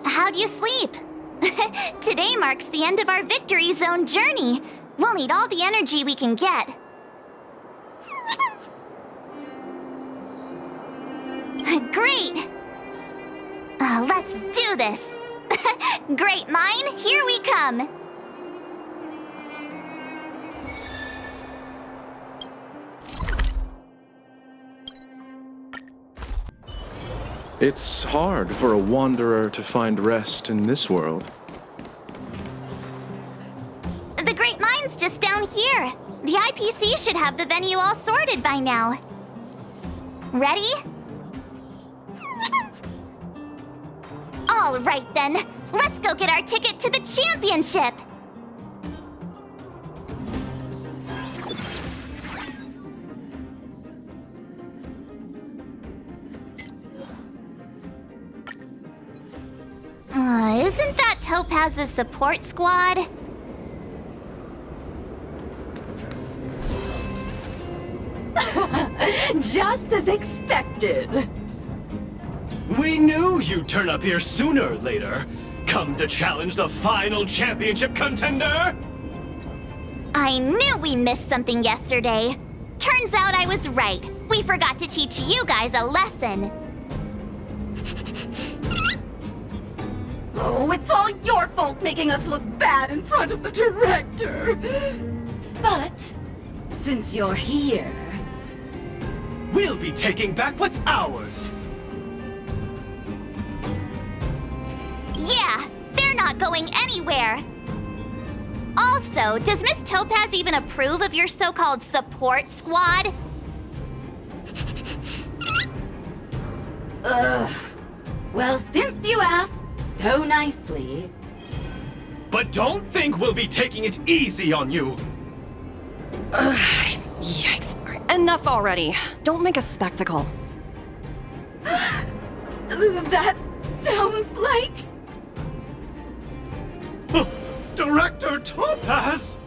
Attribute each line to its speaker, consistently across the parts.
Speaker 1: How'd you sleep? Today marks the end of our Victory Zone journey. We'll need all the energy we can get. Great! Let's do this! Great mine, here we come!
Speaker 2: It's hard for a wanderer to find rest in this world.
Speaker 1: The Great Mine's just down here. The IPC should have the venue all sorted by now. Ready? All right then, let's go get our ticket to the championship! Isn't that Topaz's support squad?
Speaker 3: Just as expected.
Speaker 4: We knew you'd turn up here sooner or later. Come to challenge the final championship contender?
Speaker 1: I knew we missed something yesterday. Turns out I was right. We forgot to teach you guys a lesson.
Speaker 3: Oh, it's all your fault making us look bad in front of the director. But since you're here...
Speaker 4: We'll be taking back what's ours.
Speaker 1: Yeah, they're not going anywhere. Also, does Miss Topaz even approve of your so-called support squad?
Speaker 3: Ugh. Well, since you asked so nicely...
Speaker 4: But don't think we'll be taking it easy on you.
Speaker 5: Yikes. Enough already. Don't make a spectacle.
Speaker 3: That sounds like...
Speaker 4: Director Topaz!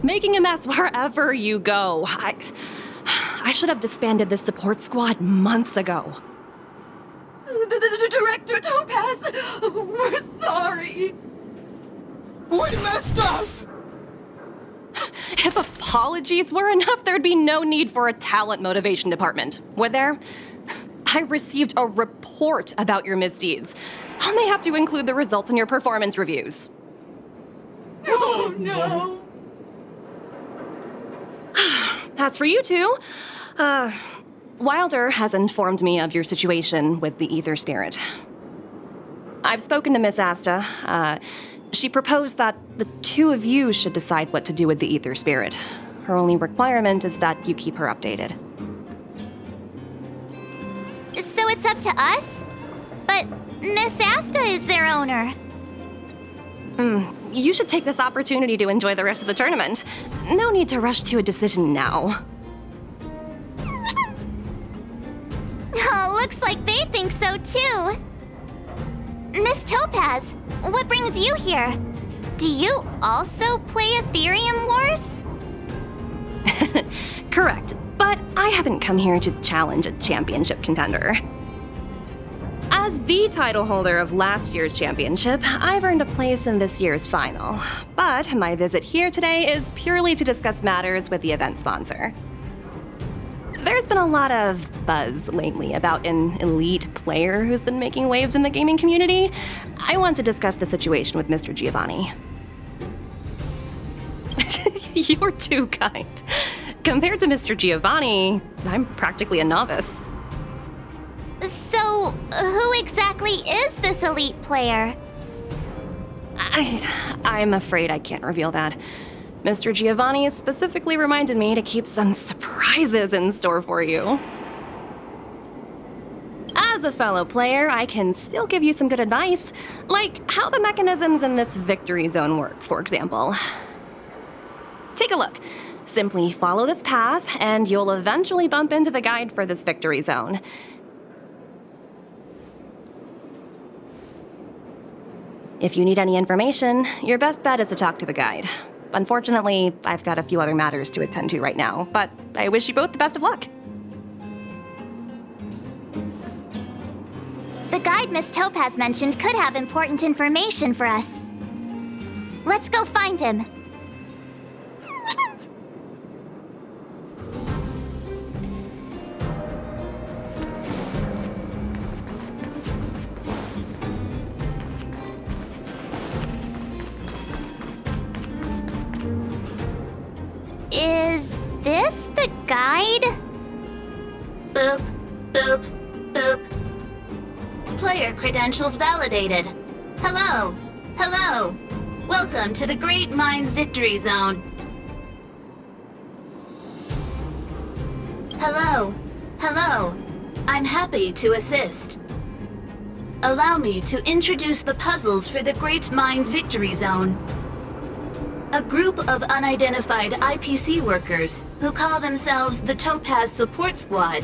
Speaker 5: Making a mess wherever you go. I should have disbanded this support squad months ago.
Speaker 3: The Director Topaz! We're sorry!
Speaker 4: We messed up!
Speaker 5: If apologies were enough, there'd be no need for a talent motivation department, would there? I received a report about your misdeeds. I may have to include the results in your performance reviews.
Speaker 3: Oh no!
Speaker 5: That's for you two. Wilder has informed me of your situation with the Ether Spirit. I've spoken to Miss Asta. She proposed that the two of you should decide what to do with the Ether Spirit. Her only requirement is that you keep her updated.
Speaker 1: So it's up to us? But Miss Asta is their owner.
Speaker 5: You should take this opportunity to enjoy the rest of the tournament. No need to rush to a decision now.
Speaker 1: Oh, looks like they think so too. Miss Topaz, what brings you here? Do you also play Aetherium Wars?
Speaker 5: Correct, but I haven't come here to challenge a championship contender. As the title holder of last year's championship, I've earned a place in this year's final. But my visit here today is purely to discuss matters with the event sponsor. There's been a lot of buzz lately about an elite player who's been making waves in the gaming community. I want to discuss the situation with Mr. Giovanni. You're too kind. Compared to Mr. Giovanni, I'm practically a novice.
Speaker 1: So, who exactly is this elite player?
Speaker 5: I'm afraid I can't reveal that. Mr. Giovanni specifically reminded me to keep some surprises in store for you. As a fellow player, I can still give you some good advice, like how the mechanisms in this victory zone work, for example. Take a look. Simply follow this path, and you'll eventually bump into the guide for this victory zone. If you need any information, your best bet is to talk to the guide. Unfortunately, I've got a few other matters to attend to right now, but I wish you both the best of luck.
Speaker 1: The guide Miss Topaz mentioned could have important information for us. Let's go find him. Is this the guide?
Speaker 3: Boop, boop, boop. Player credentials validated. Hello, hello. Welcome to the Great Mind Victory Zone. Hello, hello. I'm happy to assist. Allow me to introduce the puzzles for the Great Mind Victory Zone. A group of unidentified IPC workers, who call themselves the Topaz Support Squad,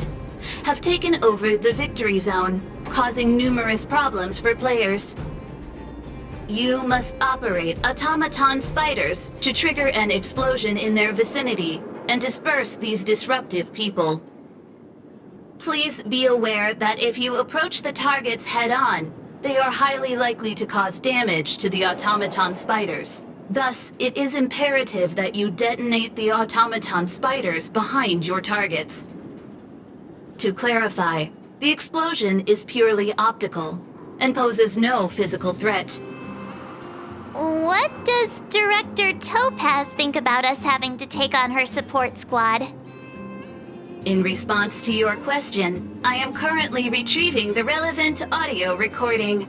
Speaker 3: have taken over the Victory Zone, causing numerous problems for players. You must operate automaton spiders to trigger an explosion in their vicinity and disperse these disruptive people. Please be aware that if you approach the targets head-on, they are highly likely to cause damage to the automaton spiders. Thus, it is imperative that you detonate the automaton spiders behind your targets. To clarify, the explosion is purely optical and poses no physical threat.
Speaker 1: What does Director Topaz think about us having to take on her support squad?
Speaker 3: In response to your question, I am currently retrieving the relevant audio recording.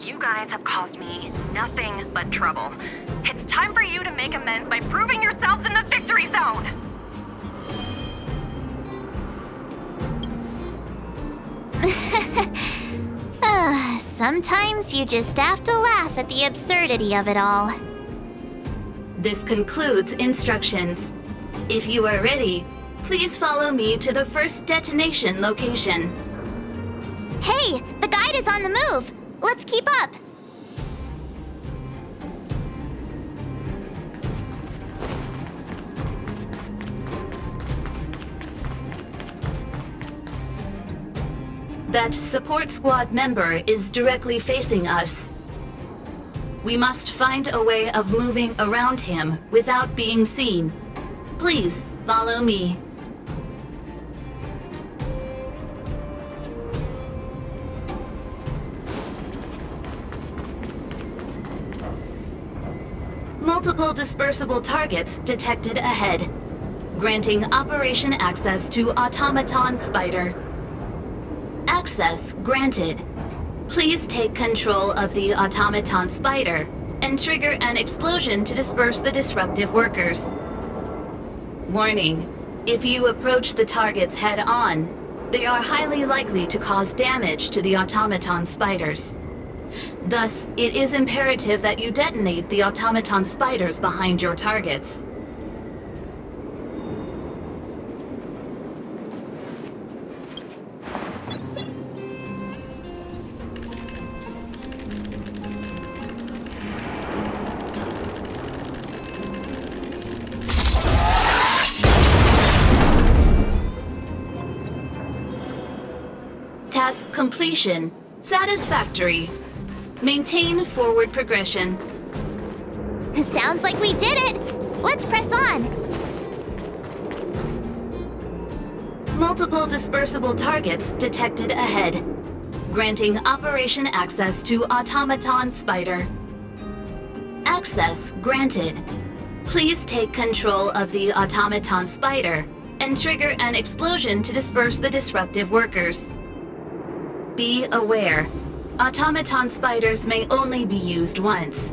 Speaker 5: You guys have caused me nothing but trouble. It's time for you to make amends by proving yourselves in the victory zone!
Speaker 1: Sometimes you just have to laugh at the absurdity of it all.
Speaker 3: This concludes instructions. If you are ready, please follow me to the first detonation location.
Speaker 1: Hey, the guide is on the move! Let's keep up!
Speaker 3: That support squad member is directly facing us. We must find a way of moving around him without being seen. Please follow me. Multiple dispersible targets detected ahead, granting operation access to Automaton Spider. Access granted. Please take control of the Automaton Spider and trigger an explosion to disperse the disruptive workers. Warning, if you approach the targets head-on, they are highly likely to cause damage to the Automaton Spiders. Thus, it is imperative that you detonate the Automaton Spiders behind your targets. Task completion. Satisfactory. Maintain forward progression.
Speaker 1: Sounds like we did it! Let's press on!
Speaker 3: Multiple dispersible targets detected ahead, granting operation access to Automaton Spider. Access granted. Please take control of the Automaton Spider and trigger an explosion to disperse the disruptive workers. Be aware, Automaton Spiders may only be used once.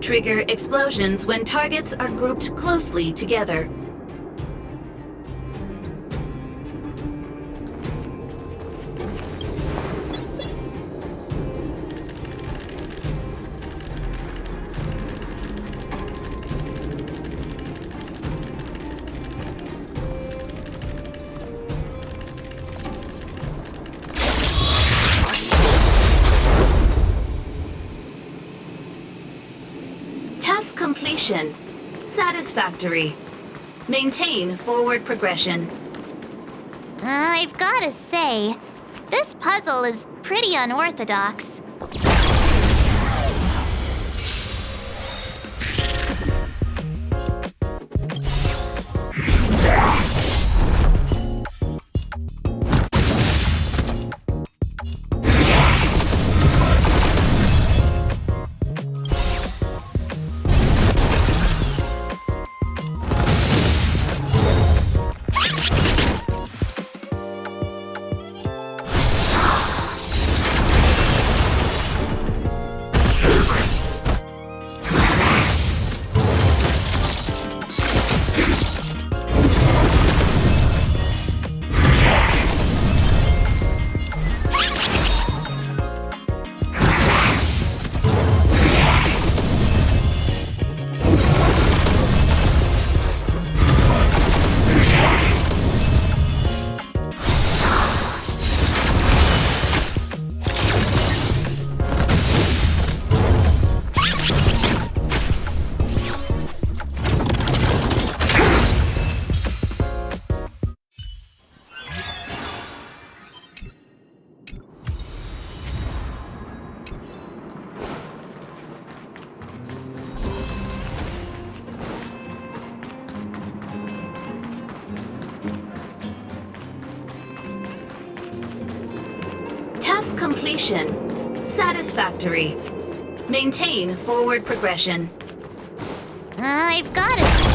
Speaker 3: Trigger explosions when targets are grouped closely together. completion. Satisfactory. Maintain forward progression.
Speaker 1: I've gotta say, this puzzle is pretty unorthodox.
Speaker 3: Task completion. Satisfactory. Maintain forward progression.
Speaker 1: I've gotta...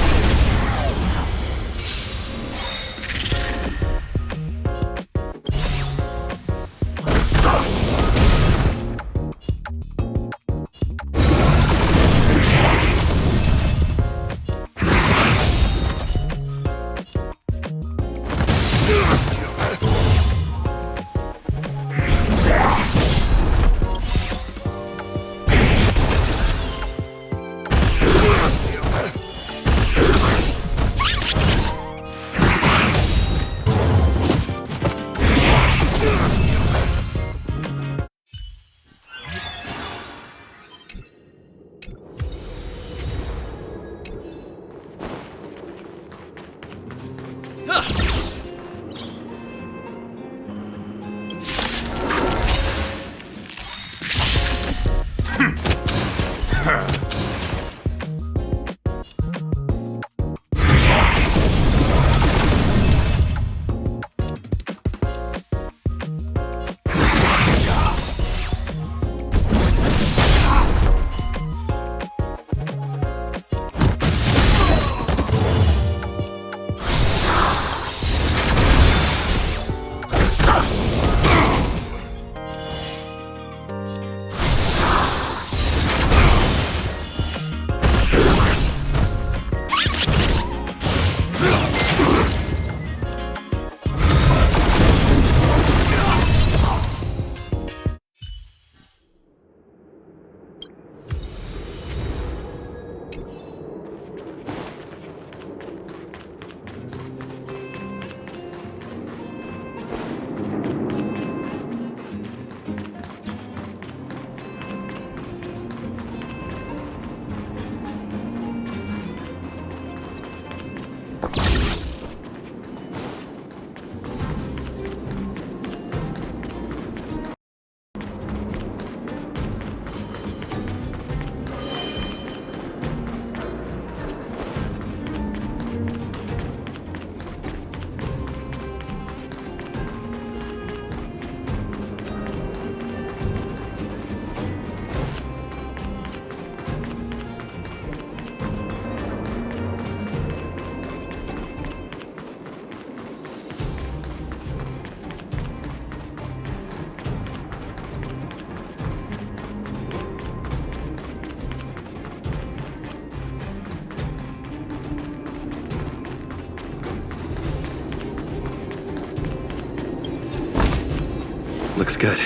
Speaker 2: Looks good.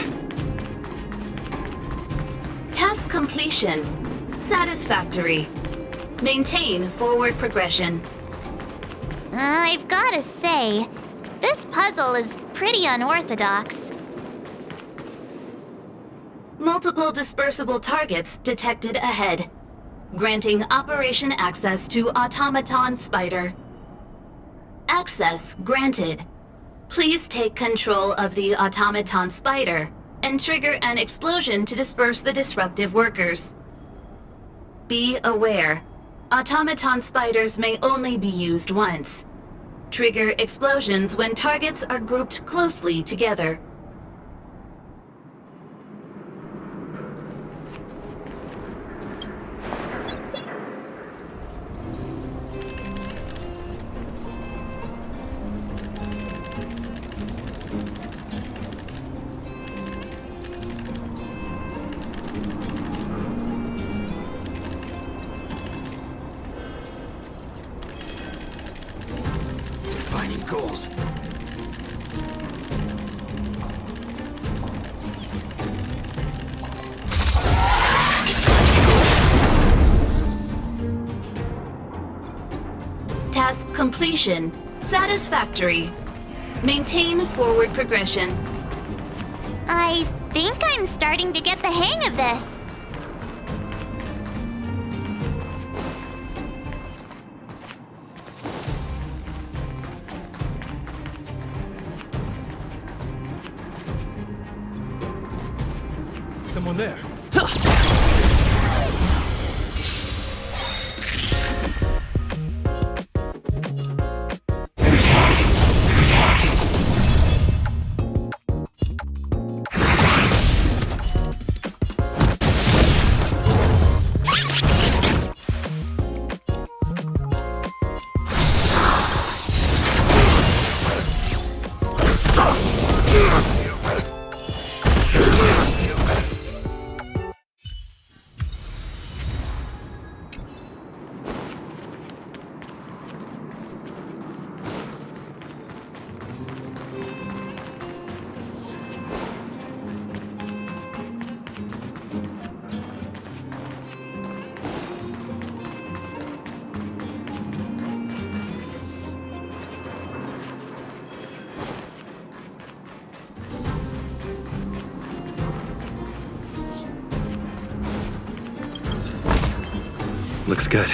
Speaker 3: Task completion. Satisfactory. Maintain forward progression.
Speaker 1: I've gotta say, this puzzle is pretty unorthodox.
Speaker 3: Multiple dispersible targets detected ahead. granting operation access to Automaton Spider. Access granted. Please take control of the Automaton Spider and trigger an explosion to disperse the disruptive workers. Be aware, Automaton Spiders may only be used once. Trigger explosions when targets are grouped closely together.
Speaker 6: Finding goals.
Speaker 3: Task completion. Satisfactory. Maintain forward progression.
Speaker 1: I think I'm starting to get the hang of this.
Speaker 6: Someone there.
Speaker 2: Looks good.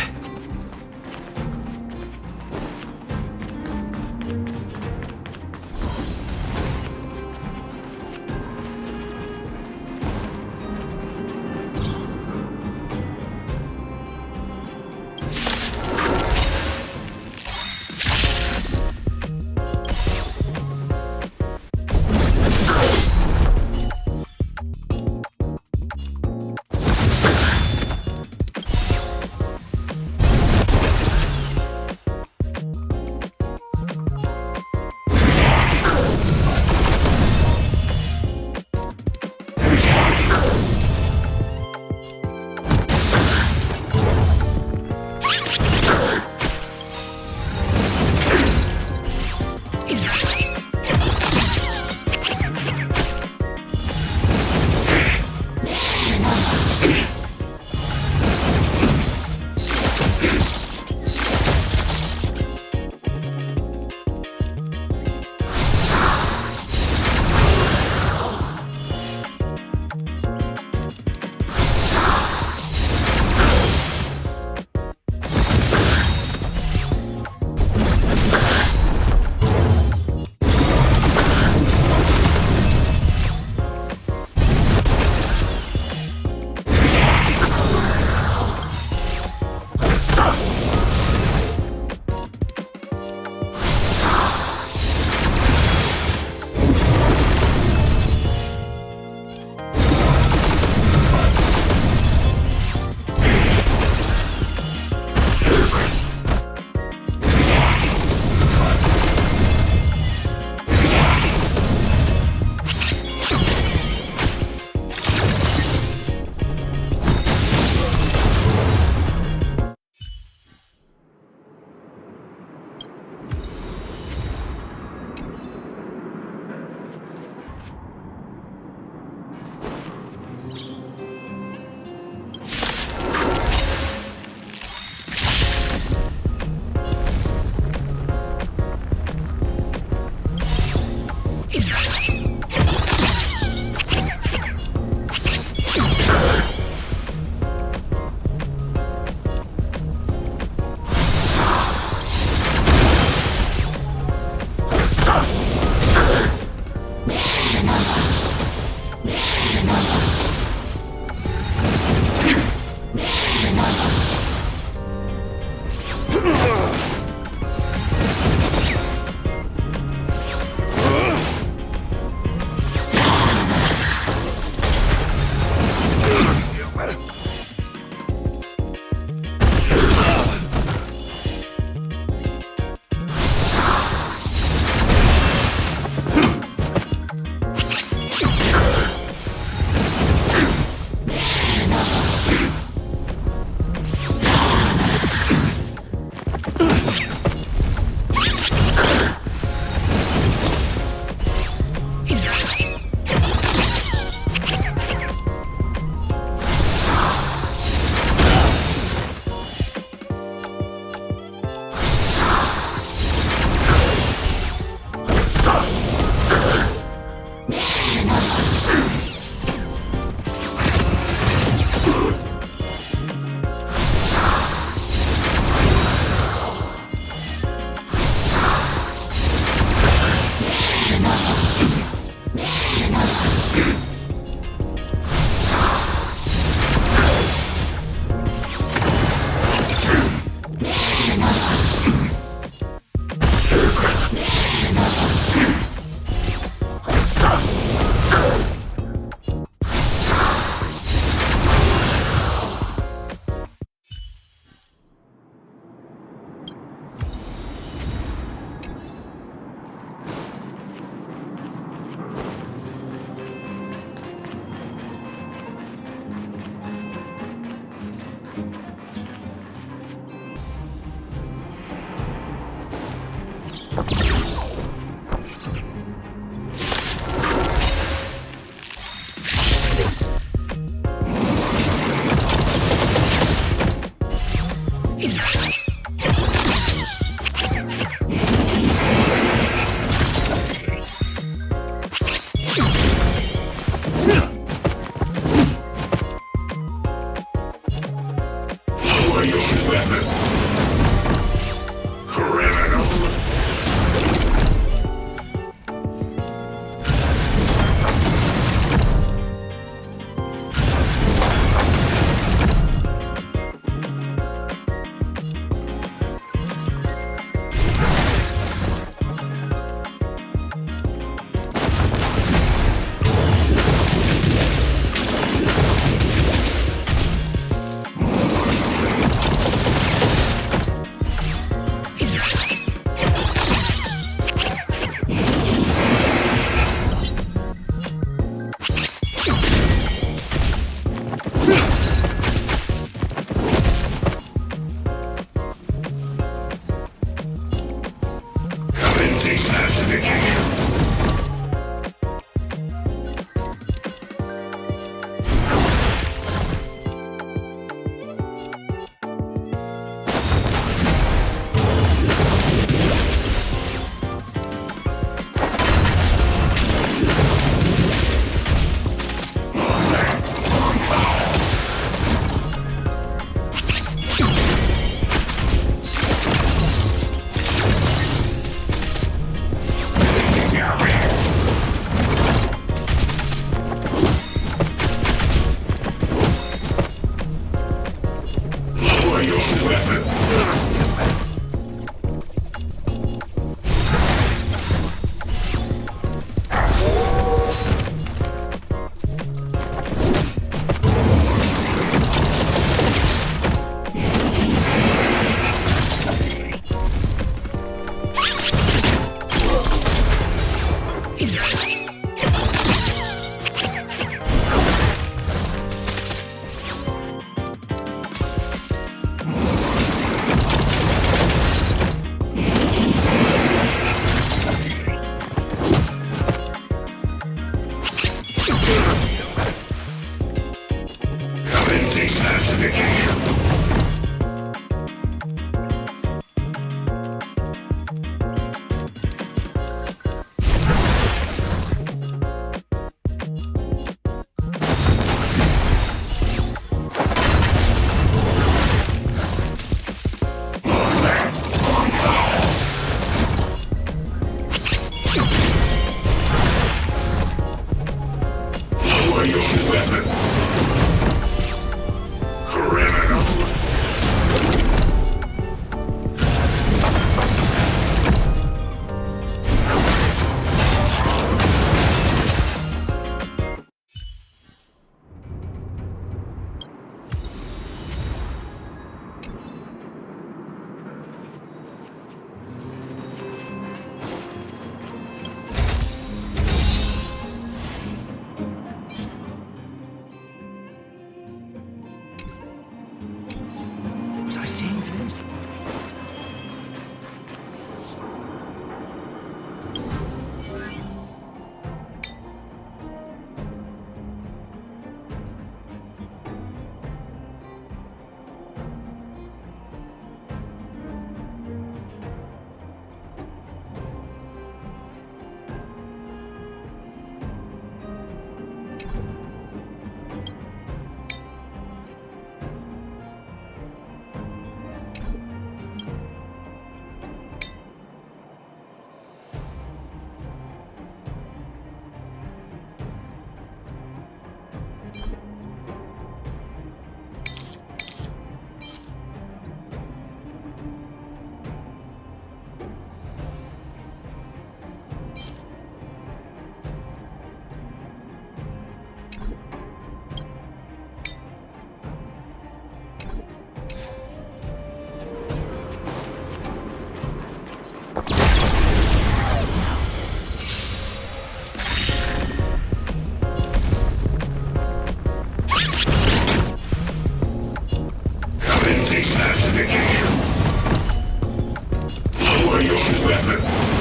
Speaker 6: Lower your weapon.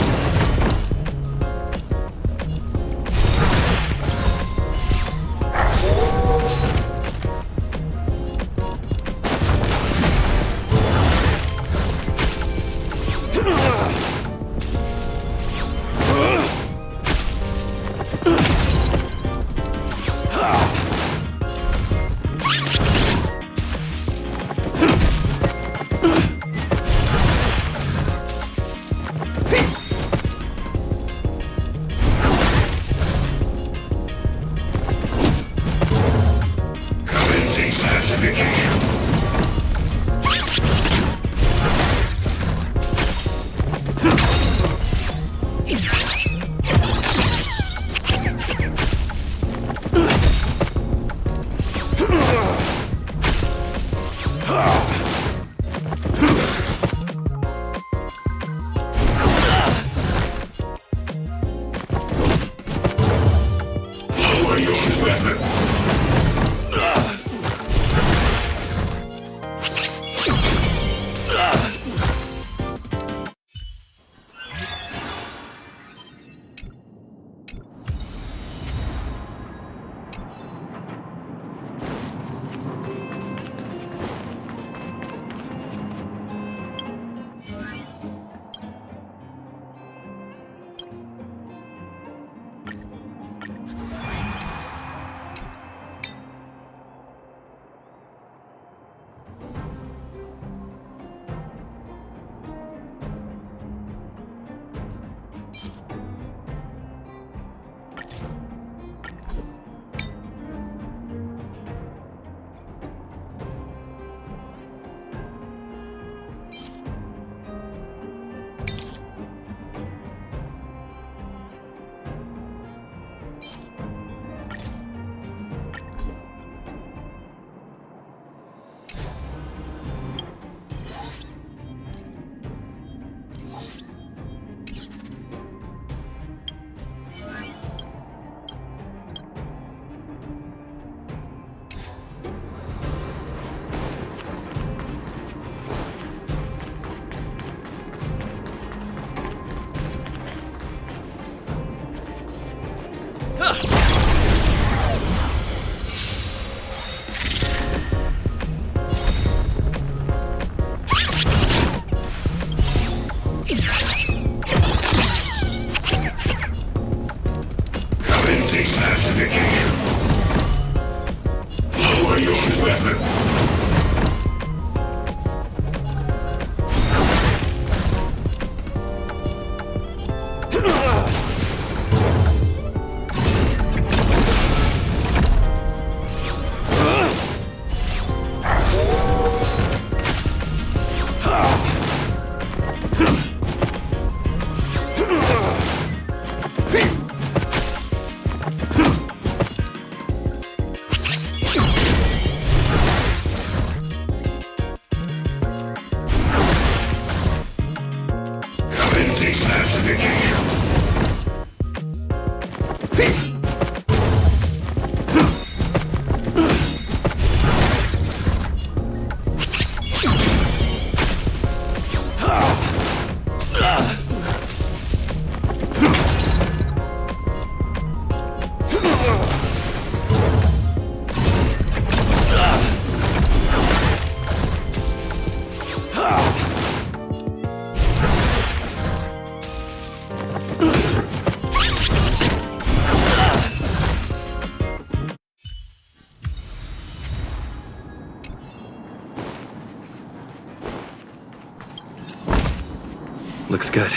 Speaker 2: Looks good.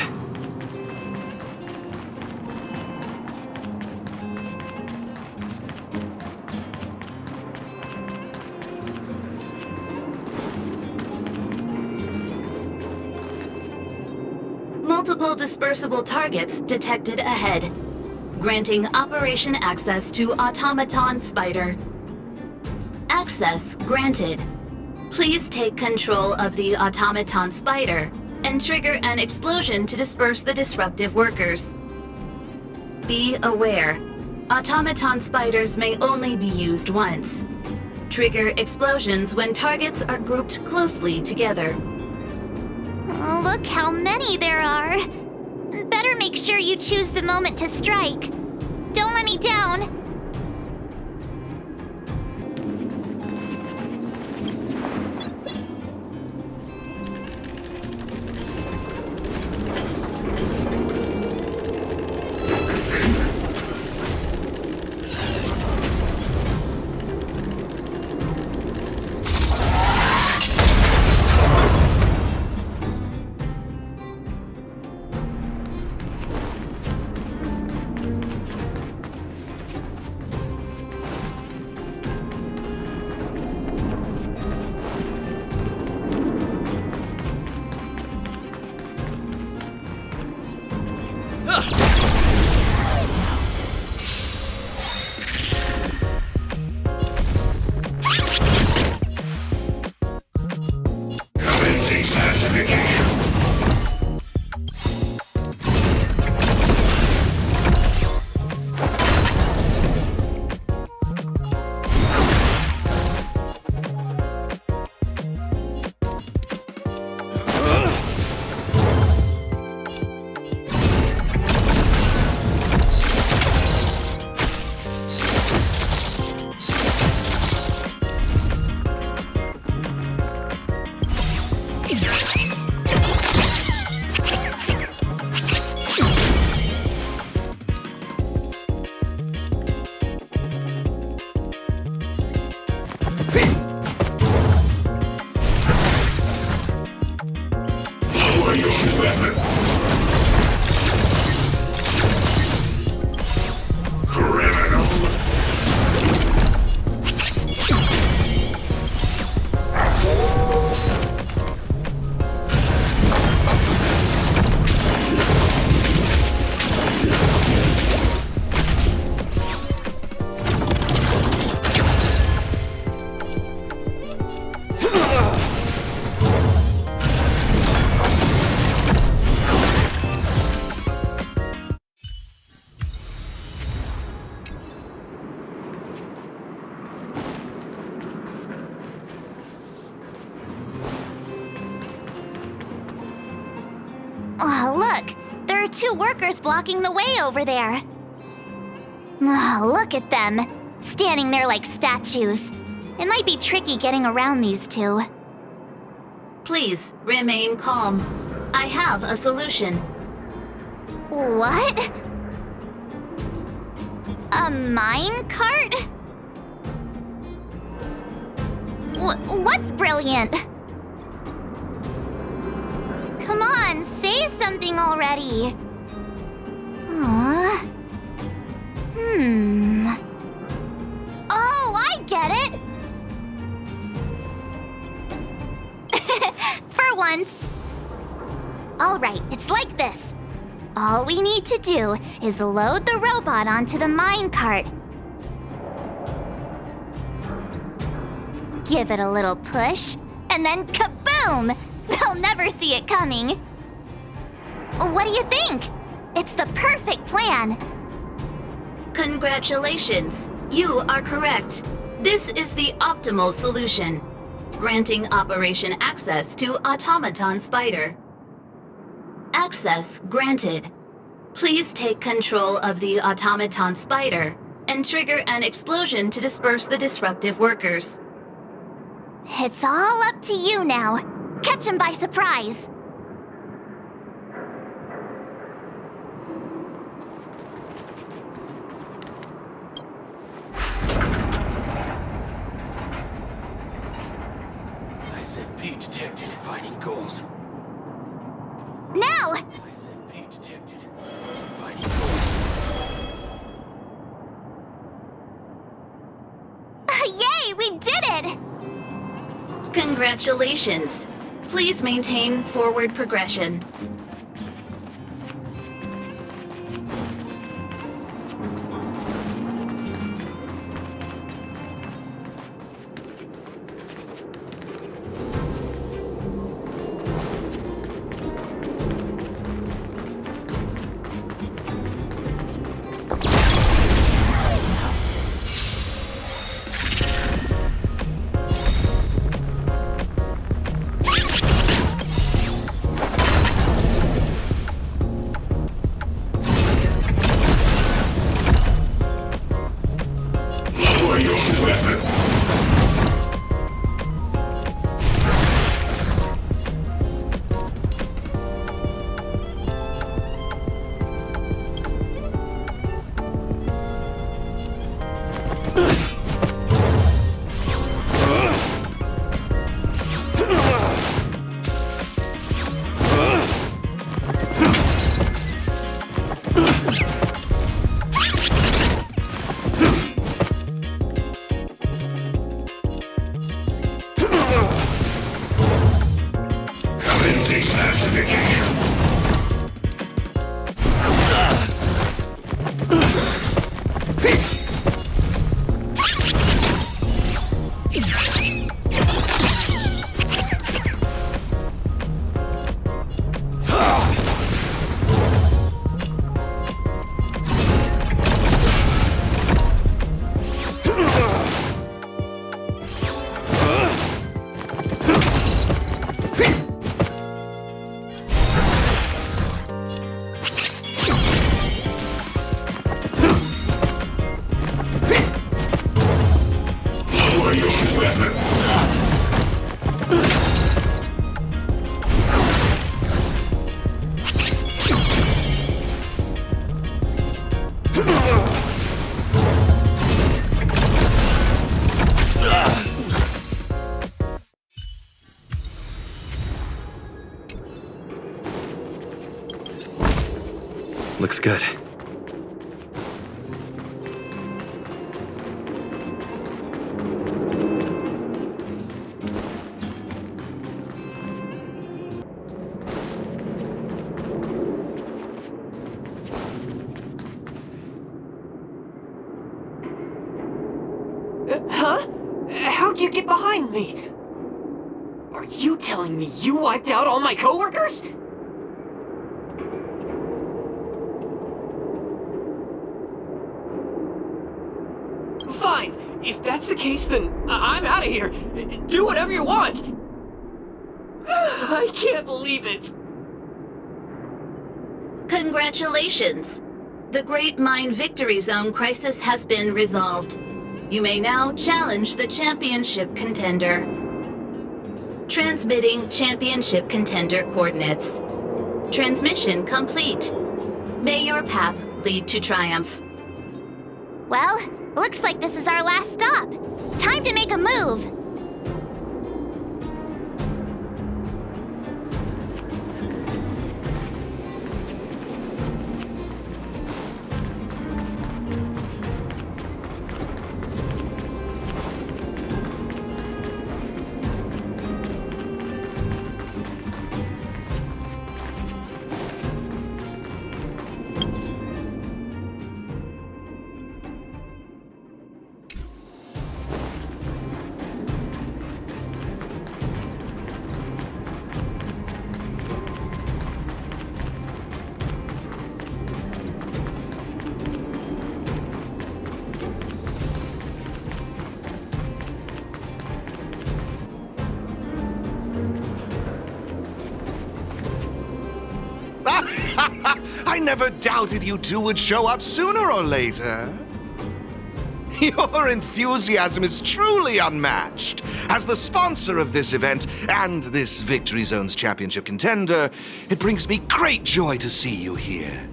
Speaker 3: Multiple dispersible targets detected ahead, granting operation access to Automaton Spider. Access granted. Please take control of the Automaton Spider and trigger an explosion to disperse the disruptive workers. Be aware, Automaton Spiders may only be used once. Trigger explosions when targets are grouped closely together.
Speaker 1: Oh, look how many there are. Better make sure you choose the moment to strike. Don't let me down. Oh, look! There are two workers blocking the way over there. Oh, look at them, standing there like statues. It might be tricky getting around these two.
Speaker 3: Please remain calm. I have a solution.
Speaker 1: What? A mine cart? What's brilliant? Come on, say something already. Aww. Oh, I get it! For once. Alright, it's like this. All we need to do is load the robot onto the minecart. Give it a little push, and then kaboom! They'll never see it coming. What do you think? It's the perfect plan.
Speaker 3: Congratulations! You are correct. This is the optimal solution, granting Operation access to Automaton Spider. Access granted. Please take control of the Automaton Spider and trigger an explosion to disperse the disruptive workers.
Speaker 1: It's all up to you now. Catch him by surprise.
Speaker 4: ISFP detected. Finding goals.
Speaker 1: Now!
Speaker 4: ISFP detected. Finding goals.
Speaker 1: Yay, we did it!
Speaker 3: Congratulations. Please maintain forward progression.
Speaker 2: Looks good.
Speaker 6: Huh? How'd you get behind me? Are you telling me you wiped out all my coworkers? Fine. If that's the case, then I'm out of here. Do whatever you want. I can't believe it.
Speaker 3: Congratulations! The Great Mine Victory Zone crisis has been resolved. You may now challenge the championship contender. Transmitting championship contender coordinates. Transmission complete. May your path lead to triumph.
Speaker 1: Well, looks like this is our last stop. Time to make a move.
Speaker 7: I never doubted you two would show up sooner or later. Your enthusiasm is truly unmatched. As the sponsor of this event and this Victory Zone's championship contender, it brings me great joy to see you here.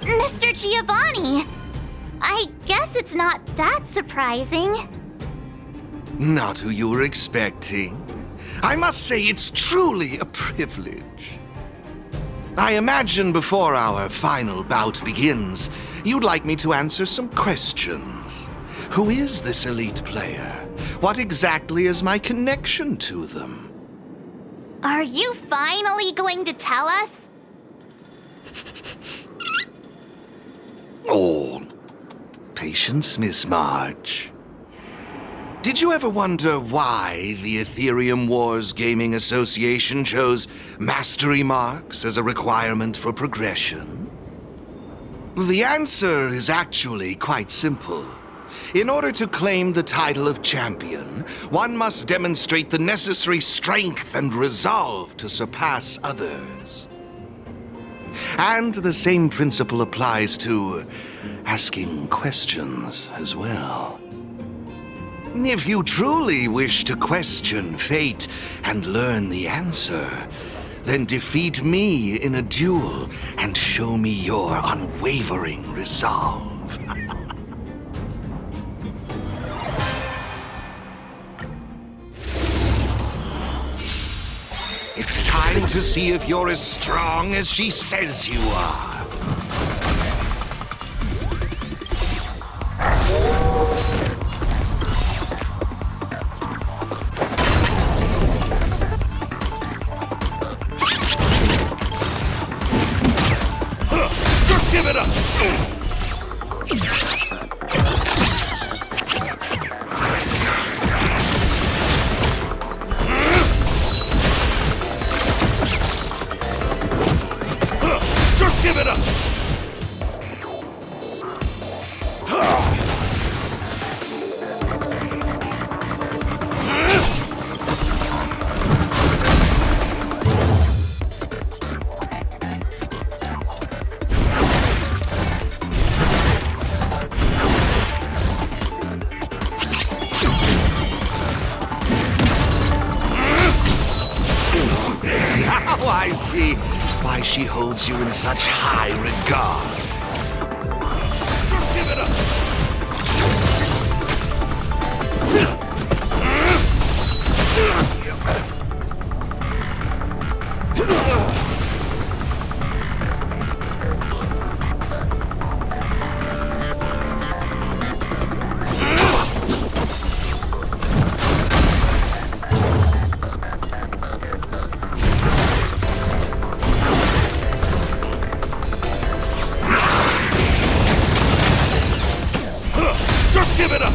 Speaker 1: Mr. Giovanni! I guess it's not that surprising.
Speaker 7: Not who you were expecting. I must say it's truly a privilege. I imagine before our final bout begins, you'd like me to answer some questions. Who is this elite player? What exactly is my connection to them?
Speaker 1: Are you finally going to tell us?
Speaker 7: Oh, patience, Miss March. Did you ever wonder why the Aetherium Wars Gaming Association chose mastery marks as a requirement for progression? The answer is actually quite simple. In order to claim the title of champion, one must demonstrate the necessary strength and resolve to surpass others. And the same principle applies to asking questions as well. If you truly wish to question fate and learn the answer, then defeat me in a duel and show me your unwavering resolve. It's time to see if you're as strong as she says you are.
Speaker 4: Just give it up! Just give it up!
Speaker 7: Now I see why she holds you in such high regard.
Speaker 4: Just give it up! Just give it up!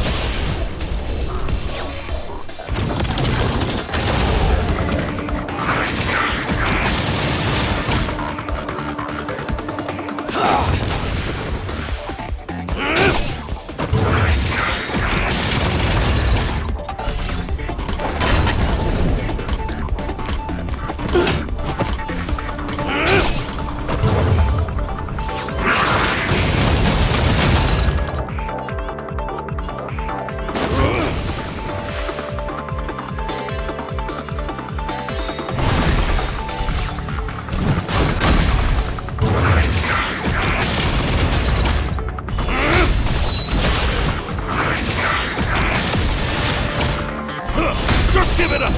Speaker 4: Just give it up!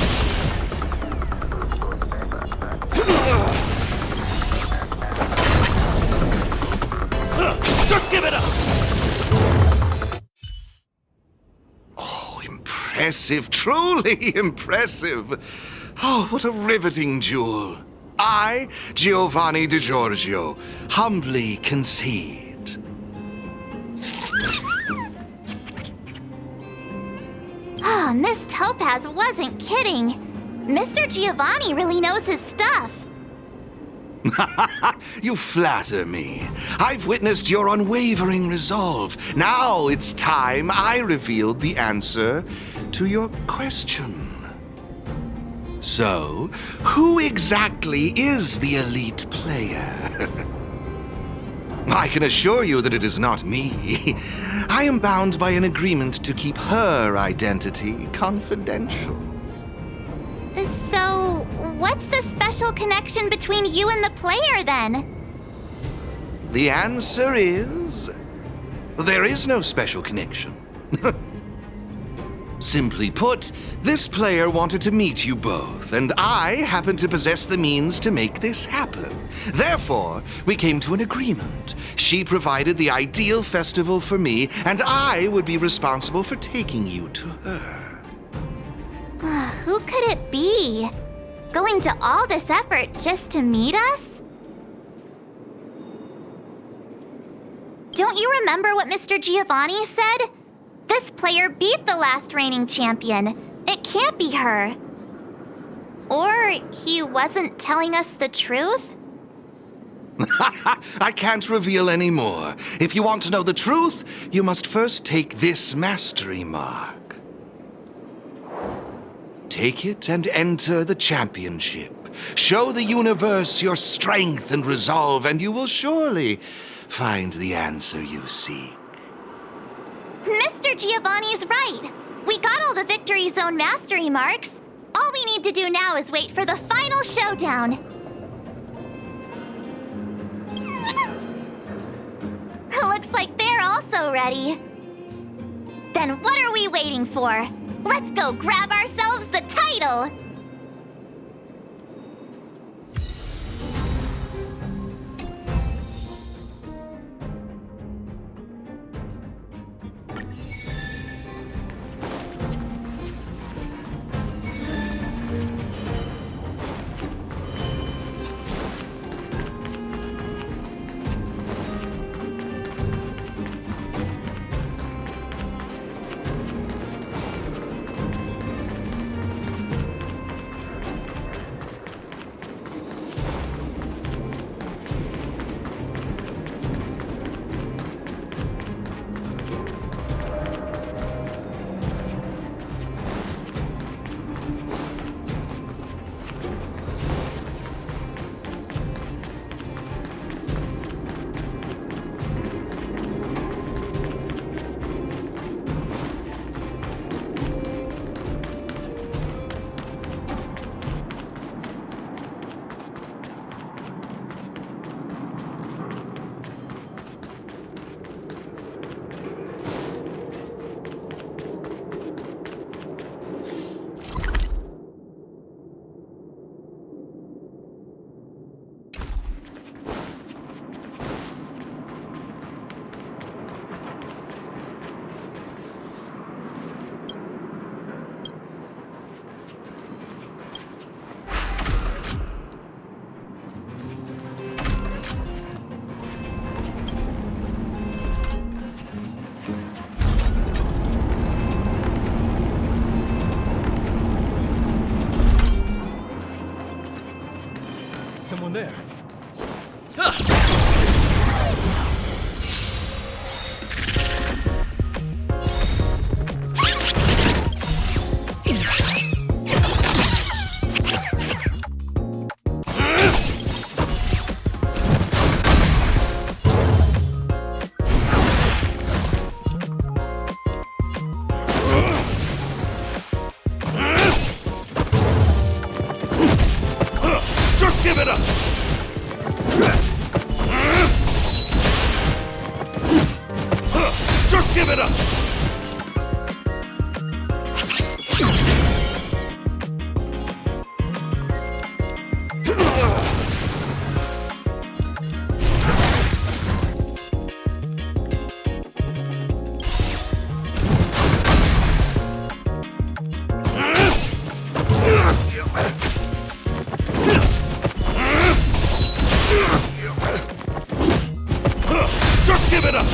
Speaker 4: Just give it up!
Speaker 7: Oh, impressive, truly impressive. Oh, what a riveting duel. I, Giovanni Di Giorgio, humbly concede.
Speaker 1: Oh, Miss Topaz wasn't kidding. Mr. Giovanni really knows his stuff.
Speaker 7: You flatter me. I've witnessed your unwavering resolve. Now it's time I revealed the answer to your question. So, who exactly is the elite player? I can assure you that it is not me. I am bound by an agreement to keep her identity confidential.
Speaker 1: So, what's the special connection between you and the player then?
Speaker 7: The answer is... there is no special connection. Simply put, this player wanted to meet you both, and I happen to possess the means to make this happen. Therefore, we came to an agreement. She provided the ideal festival for me, and I would be responsible for taking you to her.
Speaker 1: Who could it be? Going to all this effort just to meet us? Don't you remember what Mr. Giovanni said? This player beat the last reigning champion. It can't be her. Or he wasn't telling us the truth?
Speaker 7: I can't reveal any more. If you want to know the truth, you must first take this mastery mark. Take it and enter the championship. Show the universe your strength and resolve, and you will surely find the answer you seek.
Speaker 1: Mr. Giovanni's right. We got all the Victory Zone mastery marks. All we need to do now is wait for the final showdown. Looks like they're also ready. Then what are we waiting for? Let's go grab ourselves the title!
Speaker 4: Someone there.
Speaker 7: Just give it up! Just give it up! Just give it up!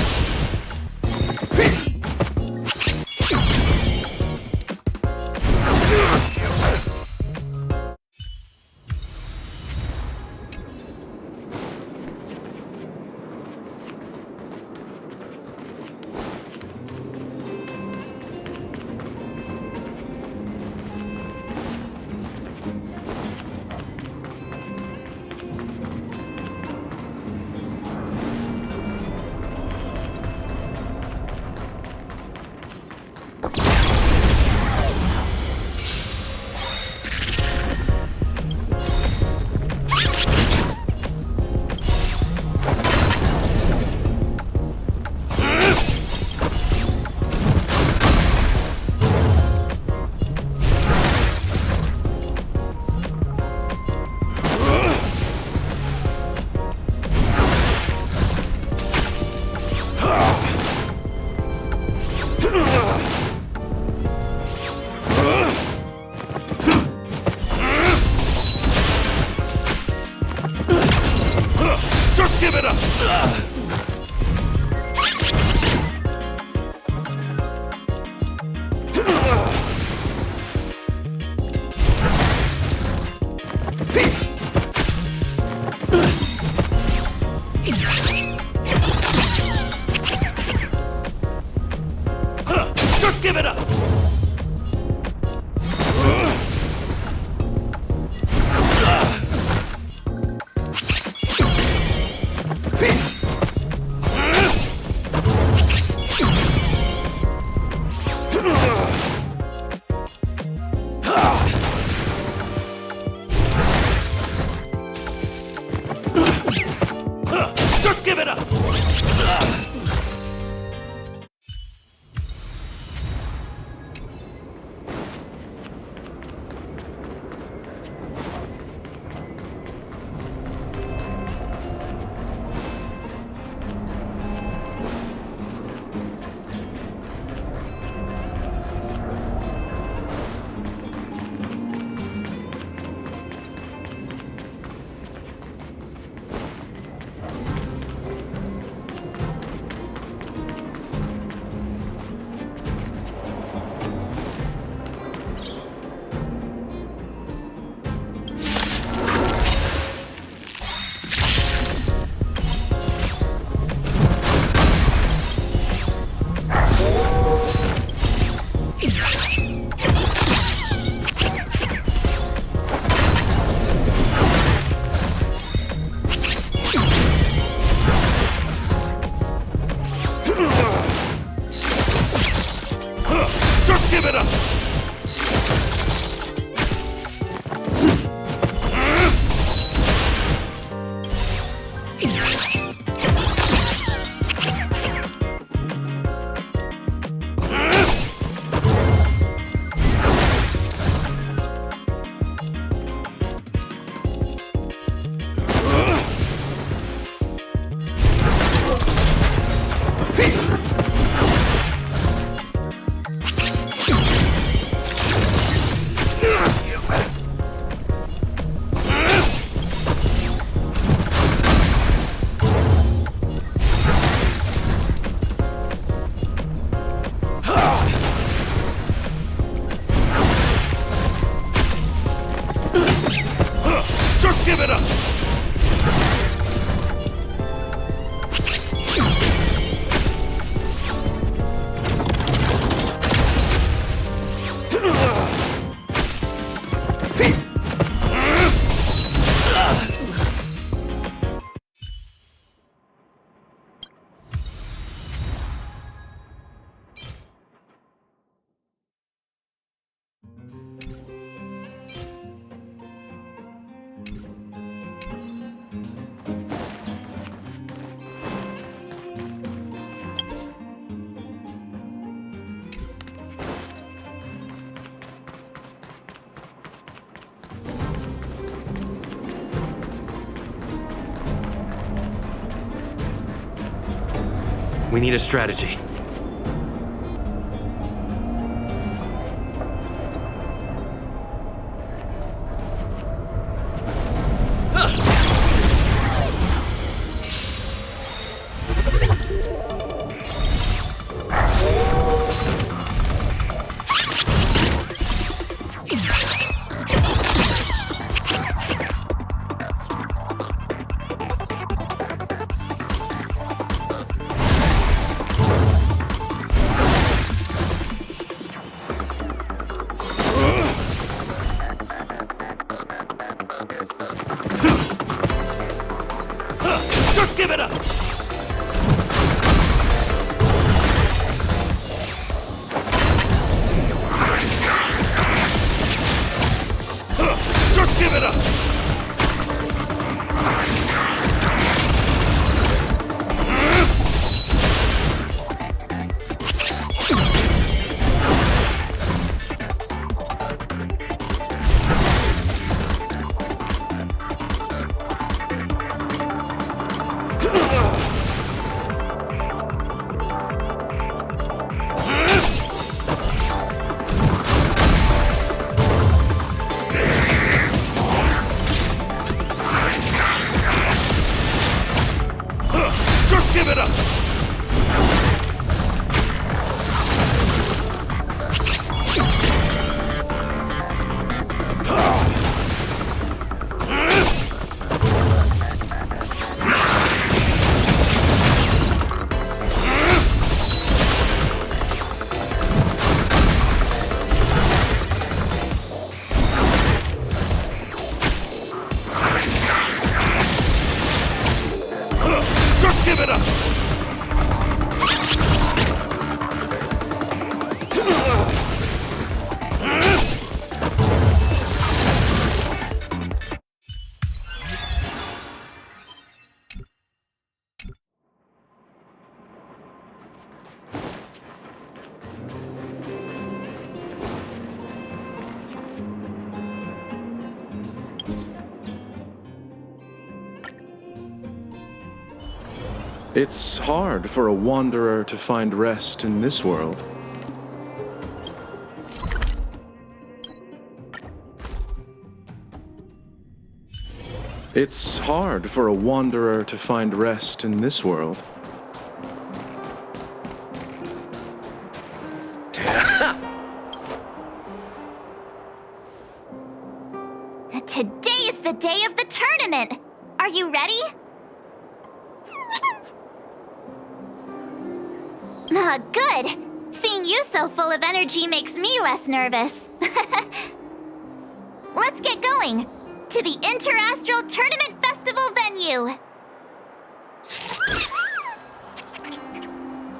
Speaker 4: Just give it up! Just give it up! Just give it up! Just give it up! Just give it up!
Speaker 8: We need a strategy.
Speaker 4: Just give it up! Just give it up!
Speaker 7: Just give it up! Just give it up!
Speaker 2: It's hard for a wanderer to find rest in this world. It's hard for a wanderer to find rest in this world.
Speaker 1: Today's the day of the tournament! Are you ready? Good. Seeing you so full of energy makes me less nervous. Let's get going to the Interastral Tournament